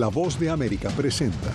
La Voz de América presenta.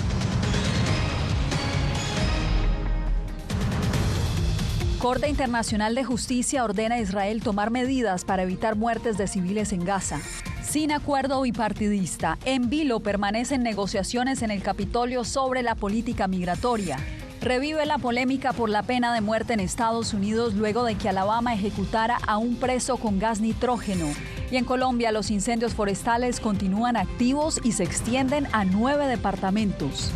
Corte Internacional de Justicia ordena a Israel tomar medidas para evitar muertes de civiles en Gaza. Sin acuerdo bipartidista, en vilo permanecen negociaciones en el Capitolio sobre la política migratoria. Revive la polémica por la pena de muerte en Estados Unidos luego de que Alabama ejecutara a un preso con gas nitrógeno. Y en Colombia los incendios forestales continúan activos y se extienden a 9 departamentos.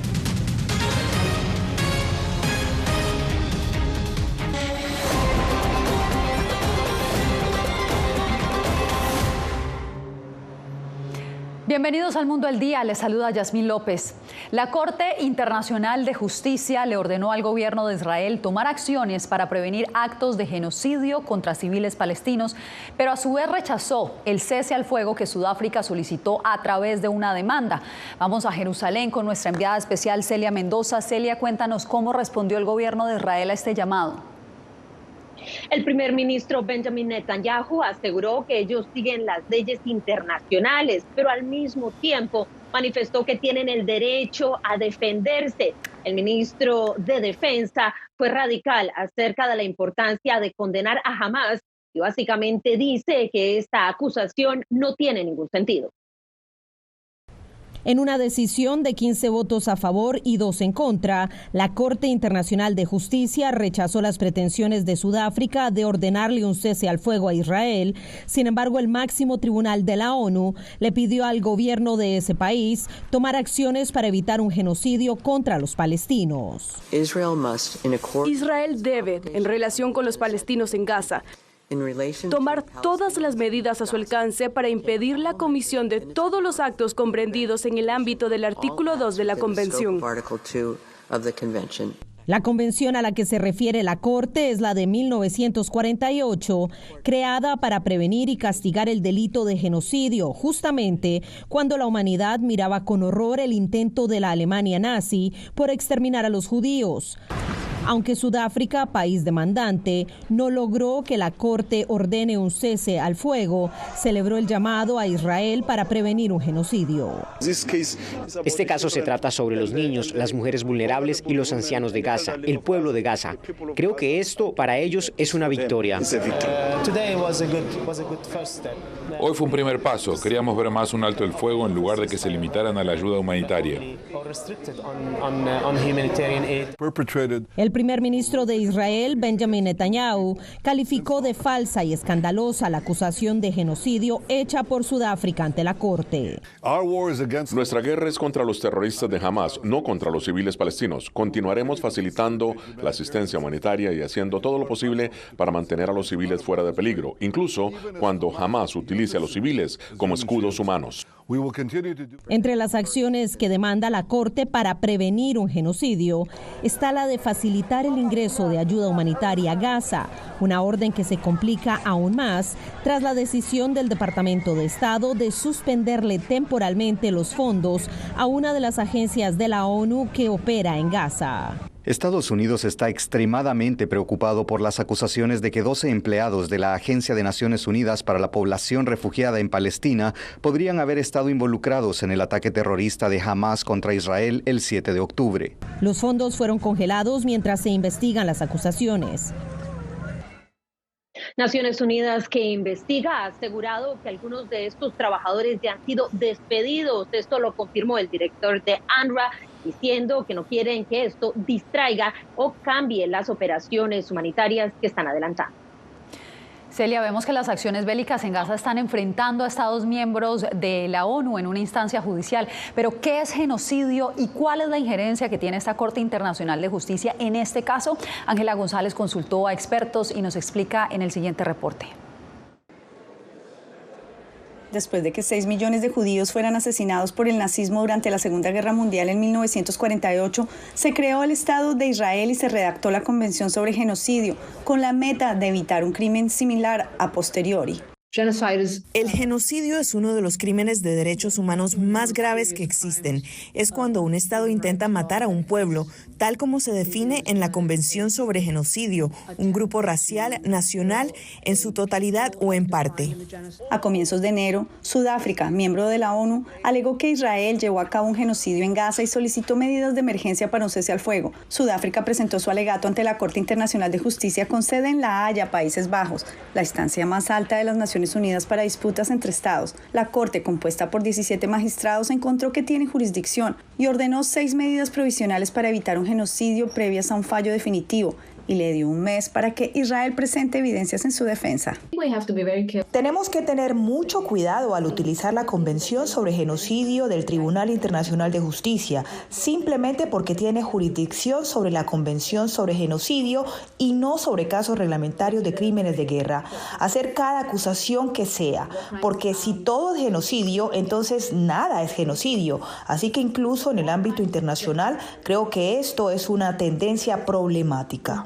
Bienvenidos al Mundo al Día, les saluda Yasmín López. La Corte Internacional de Justicia le ordenó al gobierno de Israel tomar acciones para prevenir actos de genocidio contra civiles palestinos, pero a su vez rechazó el cese al fuego que Sudáfrica solicitó a través de una demanda. Vamos a Jerusalén con nuestra enviada especial Celia Mendoza. Celia, cuéntanos cómo respondió el gobierno de Israel a este llamado. El primer ministro Benjamin Netanyahu aseguró que ellos siguen las leyes internacionales, pero al mismo tiempo manifestó que tienen el derecho a defenderse. El ministro de Defensa fue radical acerca de la importancia de condenar a Hamás y básicamente dice que esta acusación no tiene ningún sentido. En una decisión de 15 votos a favor y 2 en contra, la Corte Internacional de Justicia rechazó las pretensiones de Sudáfrica de ordenarle un cese al fuego a Israel. Sin embargo, el máximo tribunal de la ONU le pidió al gobierno de ese país tomar acciones para evitar un genocidio contra los palestinos. Israel debe, en relación con los palestinos en Gaza, tomar todas las medidas a su alcance para impedir la comisión de todos los actos comprendidos en el ámbito del artículo 2 de la Convención. La convención a la que se refiere la Corte es la de 1948, creada para prevenir y castigar el delito de genocidio, justamente cuando la humanidad miraba con horror el intento de la Alemania nazi por exterminar a los judíos. Aunque Sudáfrica, país demandante, no logró que la Corte ordene un cese al fuego, celebró el llamado a Israel para prevenir un genocidio. Este caso se trata sobre los niños, las mujeres vulnerables y los ancianos de Gaza, el pueblo de Gaza. Creo que esto para ellos es una victoria. Hoy fue un primer paso. Queríamos ver más un alto el fuego en lugar de que se limitaran a la ayuda humanitaria. El primer ministro de Israel, Benjamin Netanyahu, calificó de falsa y escandalosa la acusación de genocidio hecha por Sudáfrica ante la Corte. Nuestra guerra es contra los terroristas de Hamás, no contra los civiles palestinos. Continuaremos facilitando la asistencia humanitaria y haciendo todo lo posible para mantener a los civiles fuera de peligro, incluso cuando Hamás utilice a los civiles como escudos humanos. Entre las acciones que demanda la Corte para prevenir un genocidio está la de facilitar el ingreso de ayuda humanitaria a Gaza, una orden que se complica aún más tras la decisión del Departamento de Estado de suspenderle temporalmente los fondos a una de las agencias de la ONU que opera en Gaza. Estados Unidos está extremadamente preocupado por las acusaciones de que 12 empleados de la Agencia de Naciones Unidas para la Población Refugiada en Palestina podrían haber estado involucrados en el ataque terrorista de Hamás contra Israel el 7 de octubre. Los fondos fueron congelados mientras se investigan las acusaciones. Naciones Unidas, que investiga, ha asegurado que algunos de estos trabajadores ya han sido despedidos. Esto lo confirmó el director de UNRWA, diciendo que no quieren que esto distraiga o cambie las operaciones humanitarias que están adelantando. Celia, vemos que las acciones bélicas en Gaza están enfrentando a Estados miembros de la ONU en una instancia judicial. Pero, ¿qué es genocidio y cuál es la injerencia que tiene esta Corte Internacional de Justicia en este caso? Ángela González consultó a expertos y nos explica en el siguiente reporte. Después de que 6 millones de judíos fueran asesinados por el nazismo durante la Segunda Guerra Mundial en 1948, se creó el Estado de Israel y se redactó la Convención sobre Genocidio, con la meta de evitar un crimen similar a posteriori. El genocidio es uno de los crímenes de derechos humanos más graves que existen. Es cuando un Estado intenta matar a un pueblo, tal como se define en la Convención sobre Genocidio, un grupo racial, nacional, en su totalidad o en parte. A comienzos de enero, Sudáfrica, miembro de la ONU, alegó que Israel llevó a cabo un genocidio en Gaza y solicitó medidas de emergencia para un cese al fuego. Sudáfrica presentó su alegato ante la Corte Internacional de Justicia con sede en La Haya, Países Bajos, la instancia más alta de las Naciones Unidas para disputas entre estados. La Corte, compuesta por 17 magistrados, encontró que tiene jurisdicción y ordenó 6 medidas provisionales para evitar un genocidio previas a un fallo definitivo, y le dio un mes para que Israel presente evidencias en su defensa. Tenemos que tener mucho cuidado al utilizar la Convención sobre Genocidio del Tribunal Internacional de Justicia, simplemente porque tiene jurisdicción sobre la Convención sobre Genocidio y no sobre casos reglamentarios de crímenes de guerra. Hacer cada acusación que sea, porque si todo es genocidio, entonces nada es genocidio. Así que incluso en el ámbito internacional, creo que esto es una tendencia problemática.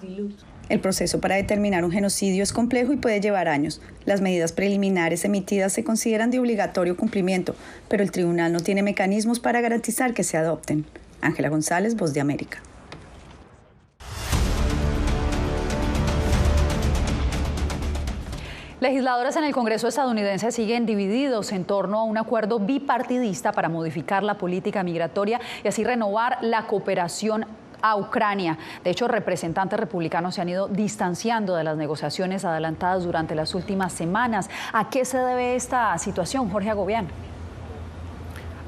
El proceso para determinar un genocidio es complejo y puede llevar años. Las medidas preliminares emitidas se consideran de obligatorio cumplimiento, pero el tribunal no tiene mecanismos para garantizar que se adopten. Ángela González, Voz de América. Legisladores en el Congreso estadounidense siguen divididos en torno a un acuerdo bipartidista para modificar la política migratoria y así renovar la cooperación a Ucrania. De hecho, representantes republicanos se han ido distanciando de las negociaciones adelantadas durante las últimas semanas. ¿A qué se debe esta situación, Jorge Agobián?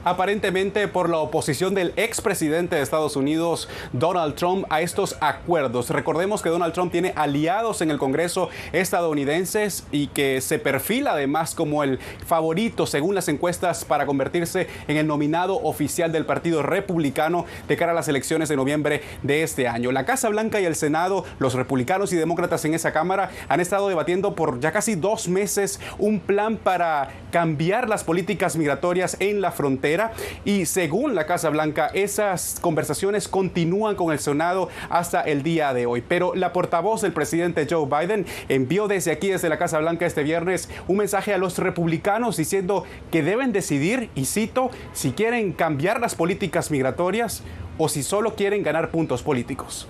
Aparentemente por la oposición del expresidente de Estados Unidos, Donald Trump, a estos acuerdos. Recordemos que Donald Trump tiene aliados en el Congreso estadounidenses y que se perfila además como el favorito, según las encuestas, para convertirse en el nominado oficial del Partido Republicano de cara a las elecciones de noviembre de este año. La Casa Blanca y el Senado, los republicanos y demócratas en esa Cámara, han estado debatiendo por ya casi 2 meses un plan para cambiar las políticas migratorias en la frontera. Y según la Casa Blanca, esas conversaciones continúan con el Senado hasta el día de hoy. Pero la portavoz del presidente Joe Biden envió desde aquí, desde la Casa Blanca este viernes, un mensaje a los republicanos diciendo que deben decidir, y cito, si quieren cambiar las políticas migratorias o si solo quieren ganar puntos políticos.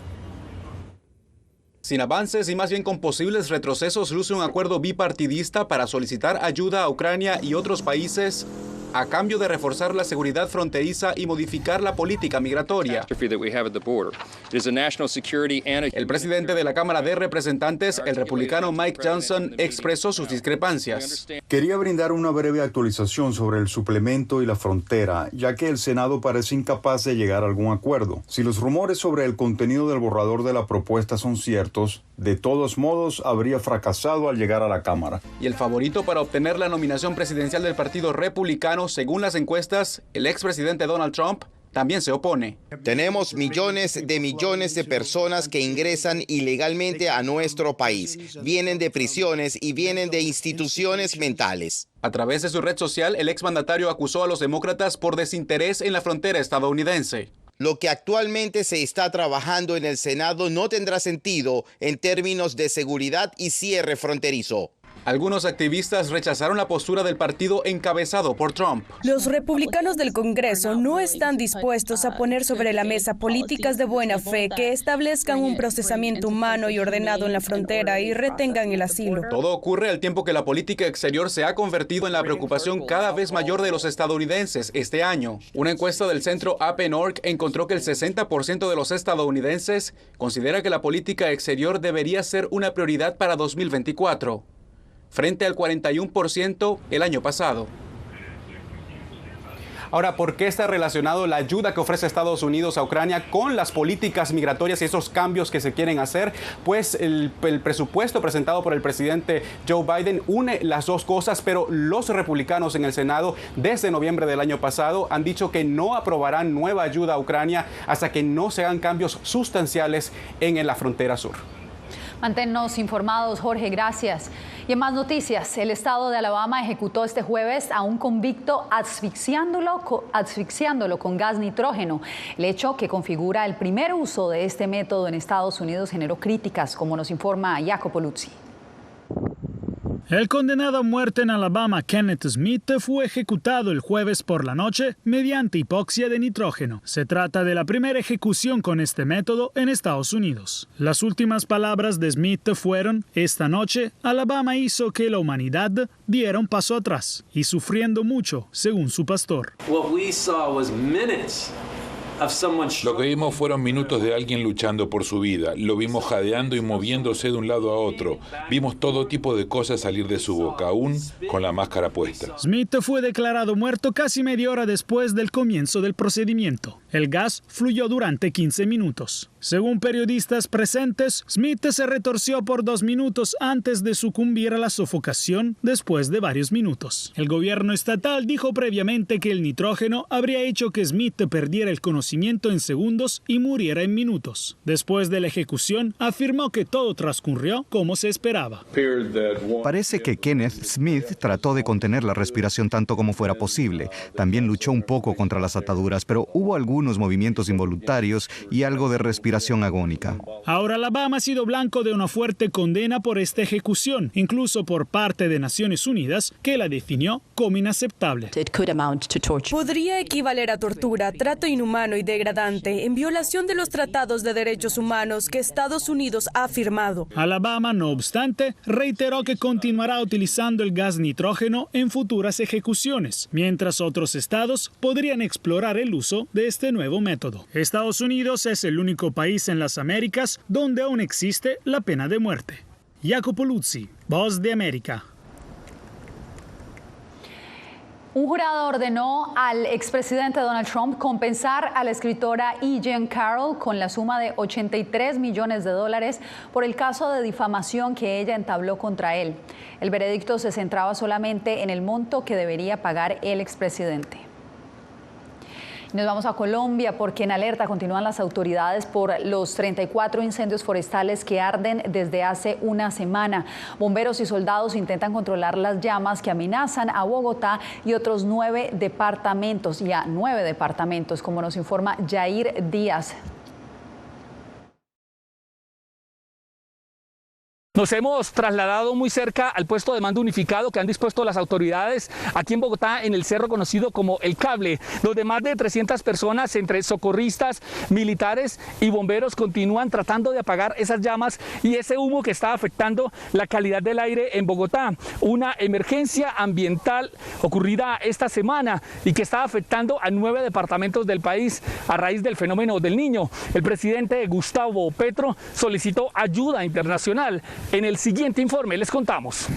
Sin avances y más bien con posibles retrocesos, luce un acuerdo bipartidista para solicitar ayuda a Ucrania y otros países a cambio de reforzar la seguridad fronteriza y modificar la política migratoria. El presidente de la Cámara de Representantes, el republicano Mike Johnson, expresó sus discrepancias. Quería brindar una breve actualización sobre el suplemento y la frontera, ya que el Senado parece incapaz de llegar a algún acuerdo. Si los rumores sobre el contenido del borrador de la propuesta son ciertos, de todos modos habría fracasado al llegar a la Cámara. Y el favorito para obtener la nominación presidencial del Partido Republicano, según las encuestas, el expresidente Donald Trump, también se opone. Tenemos millones de personas que ingresan ilegalmente a nuestro país. Vienen de prisiones y vienen de instituciones mentales. A través de su red social, el exmandatario acusó a los demócratas por desinterés en la frontera estadounidense. Lo que actualmente se está trabajando en el Senado no tendrá sentido en términos de seguridad y cierre fronterizo. Algunos activistas rechazaron la postura del partido encabezado por Trump. Los republicanos del Congreso no están dispuestos a poner sobre la mesa políticas de buena fe que establezcan un procesamiento humano y ordenado en la frontera y retengan el asilo. Todo ocurre al tiempo que la política exterior se ha convertido en la preocupación cada vez mayor de los estadounidenses este año. Una encuesta del centro APNORC encontró que el 60% de los estadounidenses considera que la política exterior debería ser una prioridad para 2024. Frente al 41% el año pasado. Ahora, ¿por qué está relacionado la ayuda que ofrece Estados Unidos a Ucrania con las políticas migratorias y esos cambios que se quieren hacer? Pues el presupuesto presentado por el presidente Joe Biden une las dos cosas, pero los republicanos en el Senado desde noviembre del año pasado han dicho que no aprobarán nueva ayuda a Ucrania hasta que no se hagan cambios sustanciales en la frontera sur. Manténnos informados, Jorge, gracias. Y en más noticias, el estado de Alabama ejecutó este jueves a un convicto asfixiándolo con gas nitrógeno. El hecho, que configura el primer uso de este método en Estados Unidos, generó críticas, como nos informa Jacopo Luzzi. El condenado a muerte en Alabama, Kenneth Smith, fue ejecutado el jueves por la noche mediante hipoxia de nitrógeno. Se trata de la primera ejecución con este método en Estados Unidos. Las últimas palabras de Smith fueron: esta noche, Alabama hizo que la humanidad diera un paso atrás y sufriendo mucho, según su pastor. Lo que vimos fueron minutos de alguien luchando por su vida. Lo vimos jadeando y moviéndose de un lado a otro. Vimos todo tipo de cosas salir de su boca, aún con la máscara puesta. Smith fue declarado muerto casi media hora después del comienzo del procedimiento. El gas fluyó durante 15 minutos. Según periodistas presentes, Smith se retorció por 2 minutos antes de sucumbir a la sofocación después de varios minutos. El gobierno estatal dijo previamente que el nitrógeno habría hecho que Smith perdiera el conocimiento en segundos y muriera en minutos. Después de la ejecución, afirmó que todo transcurrió como se esperaba. Parece que Kenneth Smith trató de contener la respiración tanto como fuera posible. También luchó un poco contra las ataduras, pero hubo algunos movimientos involuntarios y algo de respiración agónica. Ahora Alabama ha sido blanco de una fuerte condena por esta ejecución, incluso por parte de Naciones Unidas, que la definió como inaceptable. Podría equivaler a tortura, trato inhumano y degradante, en violación de los tratados de derechos humanos que Estados Unidos ha firmado. Alabama, no obstante, reiteró que continuará utilizando el gas nitrógeno en futuras ejecuciones, mientras otros estados podrían explorar el uso de este nuevo método. Estados Unidos es el único país en las Américas donde aún existe la pena de muerte. Jacopo Luzzi, Voz de América. Un jurado ordenó al expresidente Donald Trump compensar a la escritora E. Jean Carroll con la suma de $83 millones por el caso de difamación que ella entabló contra él. El veredicto se centraba solamente en el monto que debería pagar el expresidente. Nos vamos a Colombia porque en alerta continúan las autoridades por los 34 incendios forestales que arden desde hace una semana. Bomberos y soldados intentan controlar las llamas que amenazan a Bogotá y otros 9 departamentos, como nos informa Jair Díaz. Nos hemos trasladado muy cerca al puesto de mando unificado que han dispuesto las autoridades aquí en Bogotá, en el cerro conocido como El Cable, donde más de 300 personas, entre socorristas, militares y bomberos, continúan tratando de apagar esas llamas y ese humo que está afectando la calidad del aire en Bogotá. Una emergencia ambiental ocurrida esta semana y que está afectando a 9 departamentos del país a raíz del fenómeno del Niño. El presidente Gustavo Petro solicitó ayuda internacional. En el siguiente informe les contamos.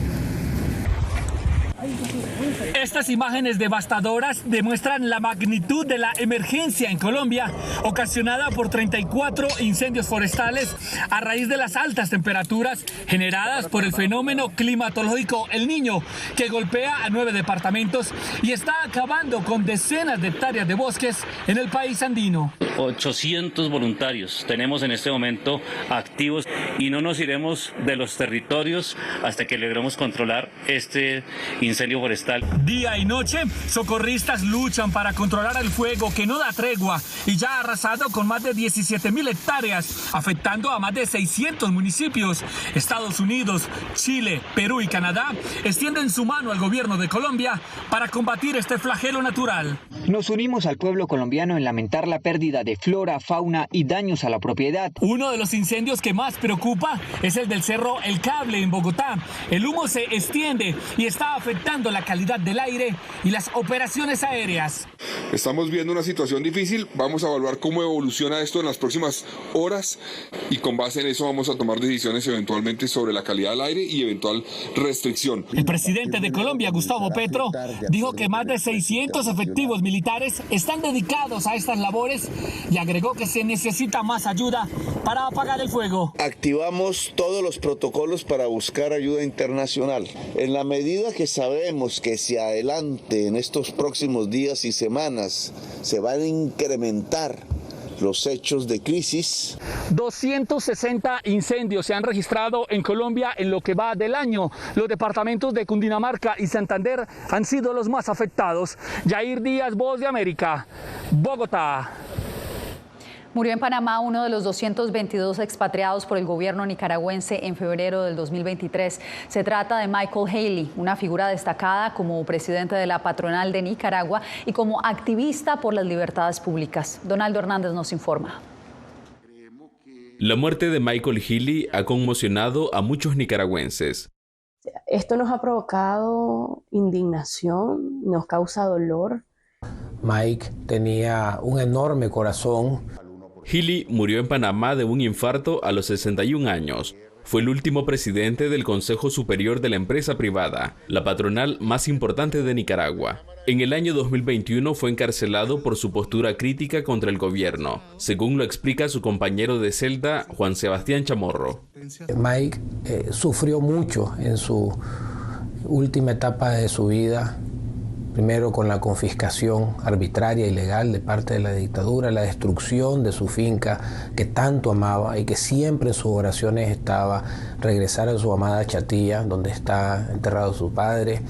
Estas imágenes devastadoras demuestran la magnitud de la emergencia en Colombia, ocasionada por 34 incendios forestales a raíz de las altas temperaturas generadas por el fenómeno climatológico El Niño, que golpea a 9 departamentos y está acabando con decenas de hectáreas de bosques en el país andino. 800 voluntarios tenemos en este momento activos y no nos iremos de los territorios hasta que logremos controlar este incendio forestal. Día y noche, socorristas luchan para controlar el fuego que no da tregua y ya ha arrasado con más de 17.000 hectáreas, afectando a más de 600 municipios. Estados Unidos, Chile, Perú y Canadá extienden su mano al gobierno de Colombia para combatir este flagelo natural. Nos unimos al pueblo colombiano en lamentar la pérdida de flora, fauna y daños a la propiedad. Uno de los incendios que más preocupa es el del cerro El Cable en Bogotá. El humo se extiende y está afectando la calidad del aire y las operaciones aéreas. Estamos viendo una situación difícil, vamos a evaluar cómo evoluciona esto en las próximas horas y con base en eso vamos a tomar decisiones eventualmente sobre la calidad del aire y eventual restricción. El presidente de Colombia, Gustavo Petro, dijo que más de 600 efectivos militares están dedicados a estas labores y agregó que se necesita más ayuda para apagar el fuego. Activamos todos los protocolos para buscar ayuda internacional. En la medida que sabemos que si adelante en estos próximos días y semanas se van a incrementar los hechos de crisis. 260 incendios se han registrado en Colombia en lo que va del año. Los departamentos de Cundinamarca y Santander han sido los más afectados. Jair Díaz, Voz de América, Bogotá. Murió en Panamá uno de los 222 expatriados por el gobierno nicaragüense en febrero del 2023. Se trata de Michael Haley, una figura destacada como presidente de la patronal de Nicaragua y como activista por las libertades públicas. Donaldo Hernández nos informa. La muerte de Michael Haley ha conmocionado a muchos nicaragüenses. Esto nos ha provocado indignación, nos causa dolor. Mike tenía un enorme corazón. Haley murió en Panamá de un infarto a los 61 años. Fue el último presidente del Consejo Superior de la empresa privada, la patronal más importante de Nicaragua. En el año 2021 fue encarcelado por su postura crítica contra el gobierno, según lo explica su compañero de celda, Juan Sebastián Chamorro. Mike sufrió mucho en su última etapa de su vida. Primero con la confiscación arbitraria y ilegal de parte de la dictadura, la destrucción de su finca que tanto amaba y que siempre en sus oraciones estaba regresar a su amada Chatilla, donde está enterrado su padre.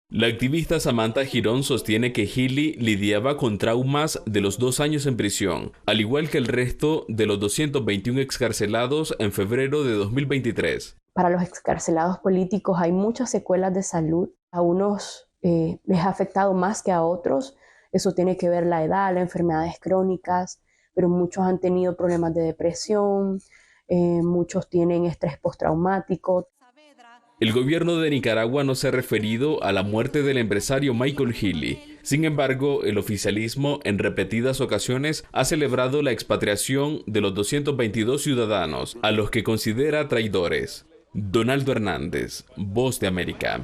La activista Samantha Girón sostiene que Haley lidiaba con traumas de los 2 años en prisión, al igual que el resto de los 221 excarcelados en febrero de 2023. Para los excarcelados políticos hay muchas secuelas de salud. A unos les ha afectado más que a otros. Eso tiene que ver la edad, las enfermedades crónicas, pero muchos han tenido problemas de depresión, muchos tienen estrés postraumático. El gobierno de Nicaragua no se ha referido a la muerte del empresario Michael Haley. Sin embargo, el oficialismo en repetidas ocasiones ha celebrado la expatriación de los 222 ciudadanos, a los que considera traidores. Donaldo Hernández, Voz de América.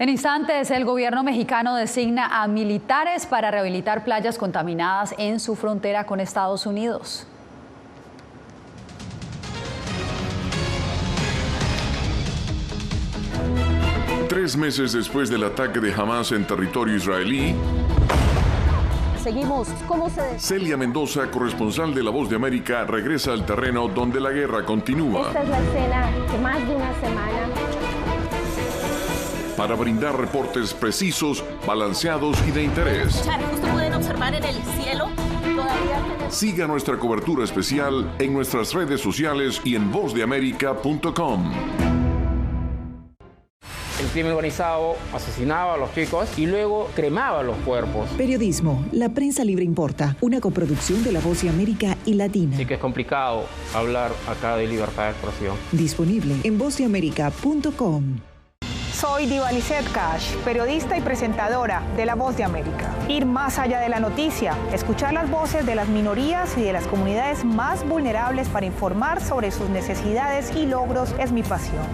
En instantes, el gobierno mexicano designa a militares para rehabilitar playas contaminadas en su frontera con Estados Unidos. Tres meses después del ataque de Hamas en territorio israelí, Seguimos. Celia Mendoza, corresponsal de La Voz de América, regresa al terreno donde la guerra continúa. Esta es la escena de más de una semana. Para brindar reportes precisos, balanceados y de interés. Justo pueden observar en el cielo. Siga nuestra cobertura especial en nuestras redes sociales y en vozdeamerica.com. El crimen organizado asesinaba a los chicos y luego cremaba los cuerpos. Periodismo, la prensa libre importa, una coproducción de La Voz de América y Latina. Sí que es complicado hablar acá de libertad de expresión. Disponible en vozdeamerica.com. Soy Diva Lizette Cash, periodista y presentadora de La Voz de América. Ir más allá de la noticia, escuchar las voces de las minorías y de las comunidades más vulnerables para informar sobre sus necesidades y logros es mi pasión.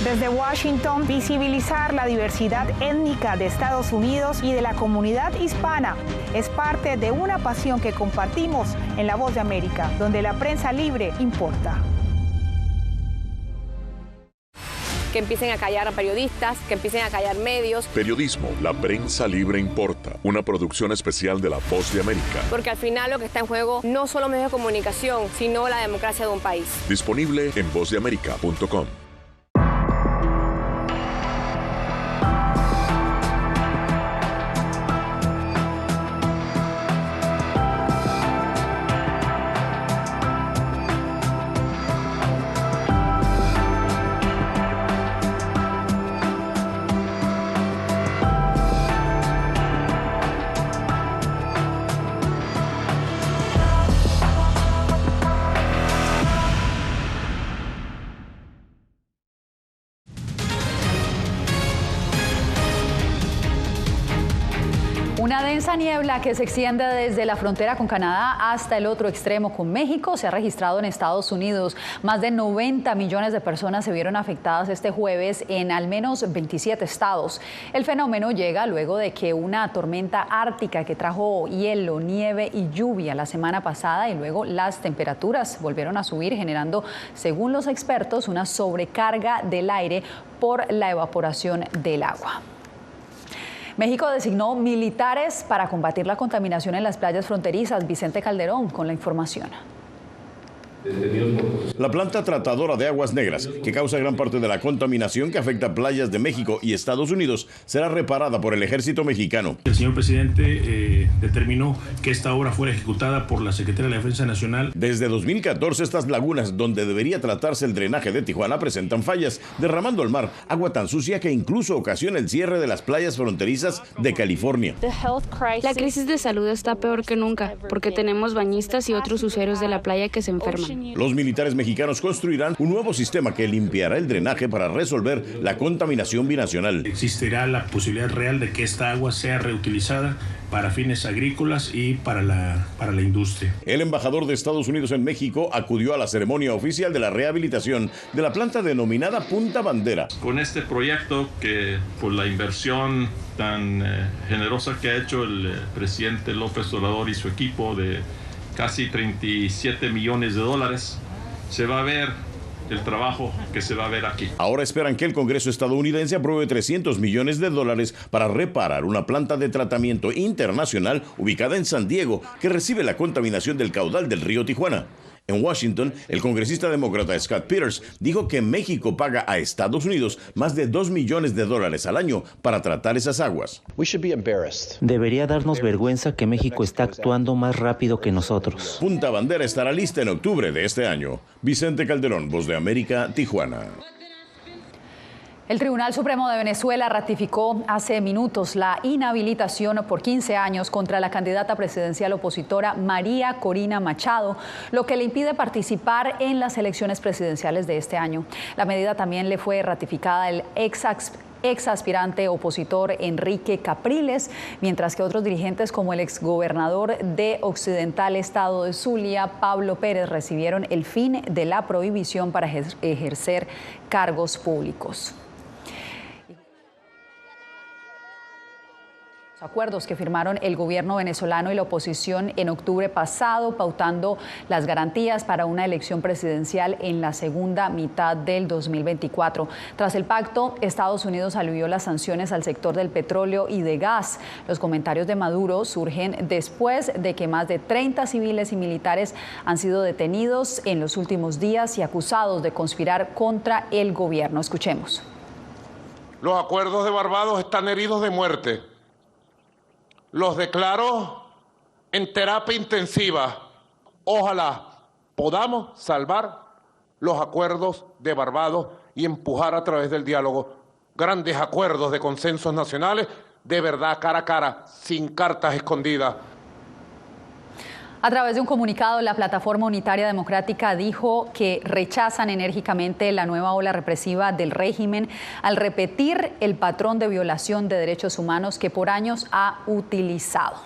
Desde Washington, visibilizar la diversidad étnica de Estados Unidos y de la comunidad hispana es parte de una pasión que compartimos en La Voz de América, donde la prensa libre importa. Que empiecen a callar a periodistas, que empiecen a callar medios. Periodismo, la prensa libre importa. Una producción especial de La Voz de América. Porque al final lo que está en juego no solo medios de comunicación, sino la democracia de un país. Disponible en vozdeamerica.com. Una densa niebla que se extiende desde la frontera con Canadá hasta el otro extremo con México se ha registrado en Estados Unidos. Más de 90 millones de personas se vieron afectadas este jueves en al menos 27 estados. El fenómeno llega luego de que una tormenta ártica que trajo hielo, nieve y lluvia la semana pasada y luego las temperaturas volvieron a subir, generando, según los expertos, una sobrecarga del aire por la evaporación del agua. México designó militares para combatir la contaminación en las playas fronterizas. Vicente Calderón con la información. La planta tratadora de aguas negras, que causa gran parte de la contaminación que afecta playas de México y Estados Unidos, será reparada por el ejército mexicano. El señor presidente determinó que esta obra fuera ejecutada por la Secretaría de la Defensa Nacional. Desde 2014, estas lagunas, donde debería tratarse el drenaje de Tijuana, presentan fallas, derramando al mar agua tan sucia que incluso ocasiona el cierre de las playas fronterizas de California. La crisis de salud está peor que nunca, porque tenemos bañistas y otros usuarios de la playa que se enferman. Los militares mexicanos construirán un nuevo sistema que limpiará el drenaje para resolver la contaminación binacional. Existirá la posibilidad real de que esta agua sea reutilizada para fines agrícolas y para la industria. El embajador de Estados Unidos en México acudió a la ceremonia oficial de la rehabilitación de la planta denominada Punta Bandera. Con este proyecto, que por la inversión tan generosa que ha hecho el presidente López Obrador y su equipo de casi 37 millones de dólares, se va a ver el trabajo que se va a ver aquí. Ahora esperan que el Congreso estadounidense apruebe 300 millones de dólares para reparar una planta de tratamiento internacional ubicada en San Diego, que recibe la contaminación del caudal del río Tijuana. En Washington, el congresista demócrata Scott Peters dijo que México paga a Estados Unidos más de $2 millones al año para tratar esas aguas. Debería darnos vergüenza que México está actuando más rápido que nosotros. Punta Bandera estará lista en octubre de este año. Vicente Calderón, Voz de América, Tijuana. El Tribunal Supremo de Venezuela ratificó hace minutos la inhabilitación por 15 años contra la candidata presidencial opositora María Corina Machado, lo que le impide participar en las elecciones presidenciales de este año. La medida también le fue ratificada al exaspirante opositor Enrique Capriles, mientras que otros dirigentes como el exgobernador de Occidental Estado de Zulia, Pablo Pérez, recibieron el fin de la prohibición para ejercer cargos públicos. Acuerdos que firmaron el gobierno venezolano y la oposición en octubre pasado, pautando las garantías para una elección presidencial en la segunda mitad del 2024. Tras el pacto, Estados Unidos alivió las sanciones al sector del petróleo y de gas. Los comentarios de Maduro surgen después de que más de 30 civiles y militares han sido detenidos en los últimos días y acusados de conspirar contra el gobierno. Escuchemos. Los acuerdos de Barbados están heridos de muerte. Los declaro en terapia intensiva. Ojalá podamos salvar los acuerdos de Barbados y empujar a través del diálogo grandes acuerdos de consensos nacionales, de verdad, cara a cara, sin cartas escondidas. A través de un comunicado, la Plataforma Unitaria Democrática dijo que rechazan enérgicamente la nueva ola represiva del régimen al repetir el patrón de violación de derechos humanos que por años ha utilizado.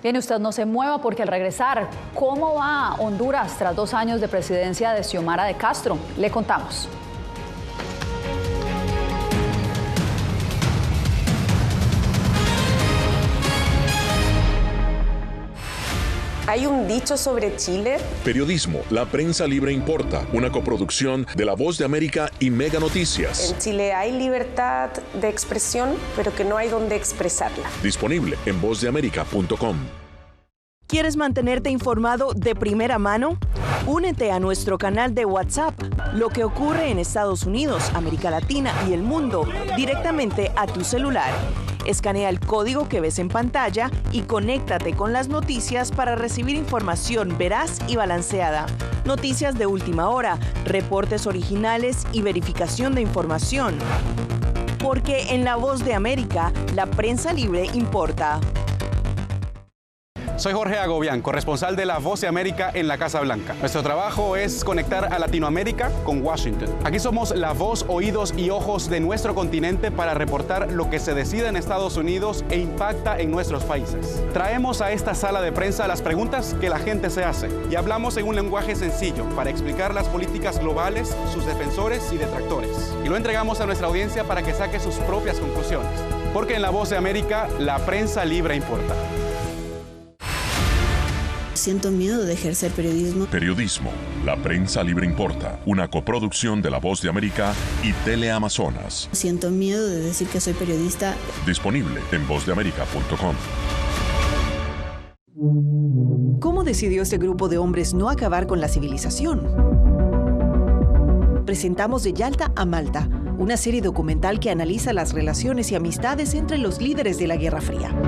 Bien, usted no se mueva porque al regresar, ¿cómo va Honduras tras 2 años de presidencia de Xiomara de Castro? Le contamos. ¿Hay un dicho sobre Chile? Periodismo, La Prensa Libre Importa, una coproducción de La Voz de América y Mega Noticias. En Chile hay libertad de expresión, pero que no hay donde expresarla. Disponible en vozdeamerica.com. ¿Quieres mantenerte informado de primera mano? Únete a nuestro canal de WhatsApp. Lo que ocurre en Estados Unidos, América Latina y el mundo directamente a tu celular. Escanea el código que ves en pantalla y conéctate con las noticias para recibir información veraz y balanceada. Noticias de última hora, reportes originales y verificación de información. Porque en La Voz de América, la prensa libre importa. Soy Jorge Agobián, corresponsal de La Voz de América en la Casa Blanca. Nuestro trabajo es conectar a Latinoamérica con Washington. Aquí somos la voz, oídos y ojos de nuestro continente para reportar lo que se decide en Estados Unidos e impacta en nuestros países. Traemos a esta sala de prensa las preguntas que la gente se hace y hablamos en un lenguaje sencillo para explicar las políticas globales, sus defensores y detractores. Y lo entregamos a nuestra audiencia para que saque sus propias conclusiones. Porque en La Voz de América, la prensa libre importa. Siento miedo de ejercer periodismo. Periodismo, La Prensa Libre Importa, una coproducción de La Voz de América y Teleamazonas. Siento miedo de decir que soy periodista. Disponible en vozdeamerica.com. ¿Cómo ¿Cómo decidió este grupo de hombres no acabar con la civilización? Presentamos De Yalta a Malta, una serie documental que analiza las relaciones y amistades entre los líderes de la Guerra Fría.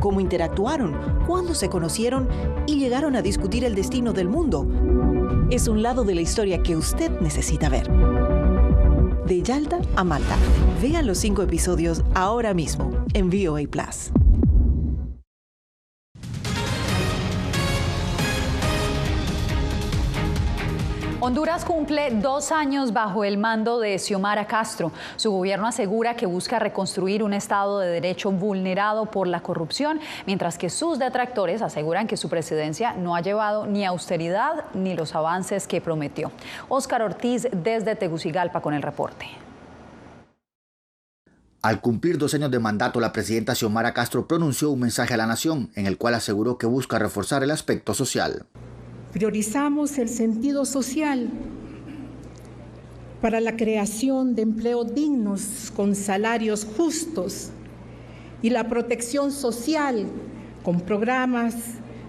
Cómo interactuaron, cuándo se conocieron y llegaron a discutir el destino del mundo. Es un lado de la historia que usted necesita ver. De Yalta a Malta. Vean los 5 episodios ahora mismo en VOA Plus. Honduras cumple 2 años bajo el mando de Xiomara Castro. Su gobierno asegura que busca reconstruir un Estado de Derecho vulnerado por la corrupción, mientras que sus detractores aseguran que su presidencia no ha llevado ni austeridad ni los avances que prometió. Óscar Ortiz desde Tegucigalpa con el reporte. Al cumplir 2 años de mandato, la presidenta Xiomara Castro pronunció un mensaje a la nación en el cual aseguró que busca reforzar el aspecto social. Priorizamos el sentido social para la creación de empleos dignos con salarios justos y la protección social con programas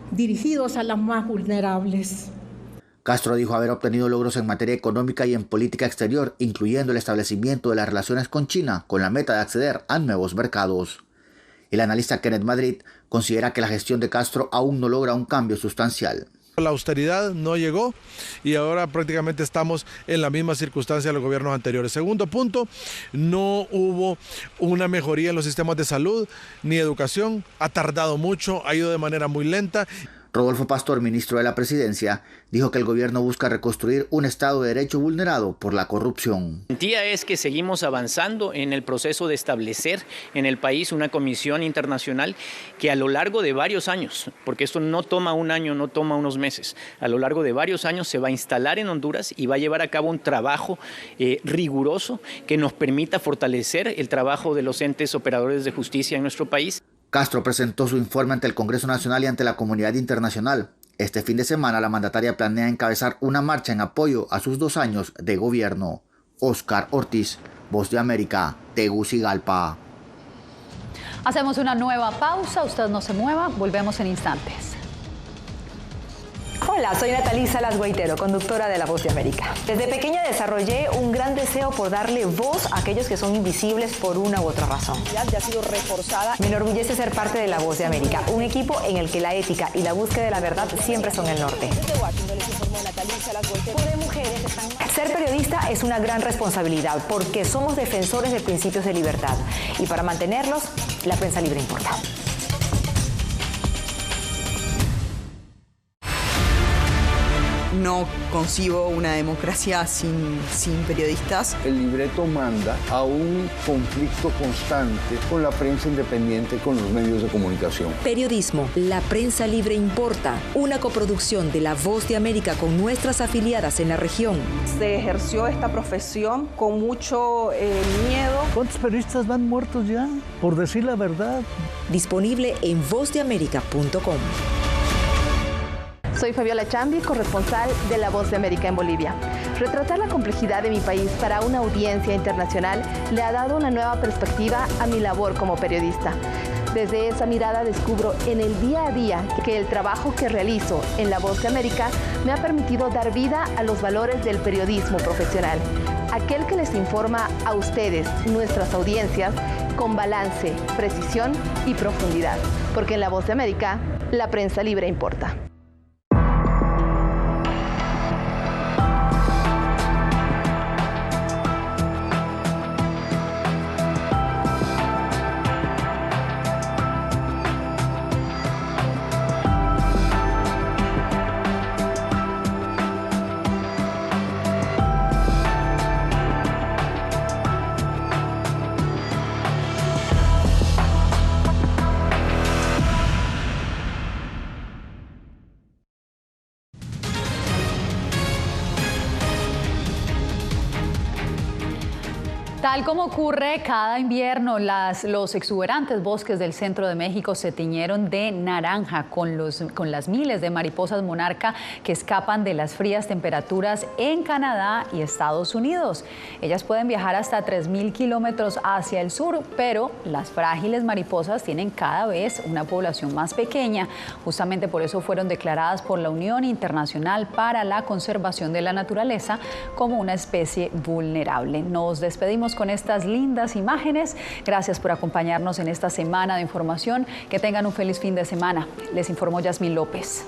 dirigidos a los más vulnerables. Castro dijo haber obtenido logros en materia económica y en política exterior, incluyendo el establecimiento de las relaciones con China, con la meta de acceder a nuevos mercados. El analista Kenneth Madrid considera que la gestión de Castro aún no logra un cambio sustancial. La austeridad no llegó y ahora prácticamente estamos en la misma circunstancia de los gobiernos anteriores. Segundo punto, no hubo una mejoría en los sistemas de salud ni educación. Ha tardado mucho, ha ido de manera muy lenta. Rodolfo Pastor, ministro de la Presidencia, dijo que el gobierno busca reconstruir un Estado de Derecho vulnerado por la corrupción. La garantía es que seguimos avanzando en el proceso de establecer en el país una comisión internacional que a lo largo de varios años, porque esto no toma un año, no toma unos meses, a lo largo de varios años se va a instalar en Honduras y va a llevar a cabo un trabajo riguroso que nos permita fortalecer el trabajo de los entes operadores de justicia en nuestro país. Castro presentó su informe ante el Congreso Nacional y ante la comunidad internacional. Este fin de semana, la mandataria planea encabezar una marcha en apoyo a sus 2 años de gobierno. Óscar Ortiz, Voz de América, Tegucigalpa. Hacemos una nueva pausa, usted no se mueva, volvemos en instantes. Hola, soy Natalí Salas Guaitero, conductora de La Voz de América. Desde pequeña desarrollé un gran deseo por darle voz a aquellos que son invisibles por una u otra razón. Ya ha sido reforzada. Me enorgullece ser parte de La Voz de América, un equipo en el que la ética y la búsqueda de la verdad siempre son el norte. Desde Washington les informó Natalí Salas Guaitero. Ser periodista es una gran responsabilidad porque somos defensores de principios de libertad y para mantenerlos, la prensa libre importa. No concibo una democracia sin periodistas. El libreto manda a un conflicto constante con la prensa independiente, con los medios de comunicación. Periodismo, la prensa libre importa. Una coproducción de La Voz de América con nuestras afiliadas en la región. Se ejerció esta profesión con mucho miedo. ¿Cuántos periodistas van muertos ya? Por decir la verdad. Disponible en vozdeamerica.com. Soy Fabiola Chambi, corresponsal de La Voz de América en Bolivia. Retratar la complejidad de mi país para una audiencia internacional le ha dado una nueva perspectiva a mi labor como periodista. Desde esa mirada descubro en el día a día que el trabajo que realizo en La Voz de América me ha permitido dar vida a los valores del periodismo profesional. Aquel que les informa a ustedes, nuestras audiencias, con balance, precisión y profundidad. Porque en La Voz de América, la prensa libre importa. Tal como ocurre cada invierno, los exuberantes bosques del centro de México se tiñeron de naranja con las miles de mariposas monarca que escapan de las frías temperaturas en Canadá y Estados Unidos. Ellas pueden viajar hasta 3.000 kilómetros hacia el sur, pero las frágiles mariposas tienen cada vez una población más pequeña. Justamente por eso fueron declaradas por la Unión Internacional para la Conservación de la Naturaleza como una especie vulnerable. Nos despedimos con estas lindas imágenes. Gracias por acompañarnos en esta semana de información. Que tengan un feliz fin de semana. Les informó Yasmín López.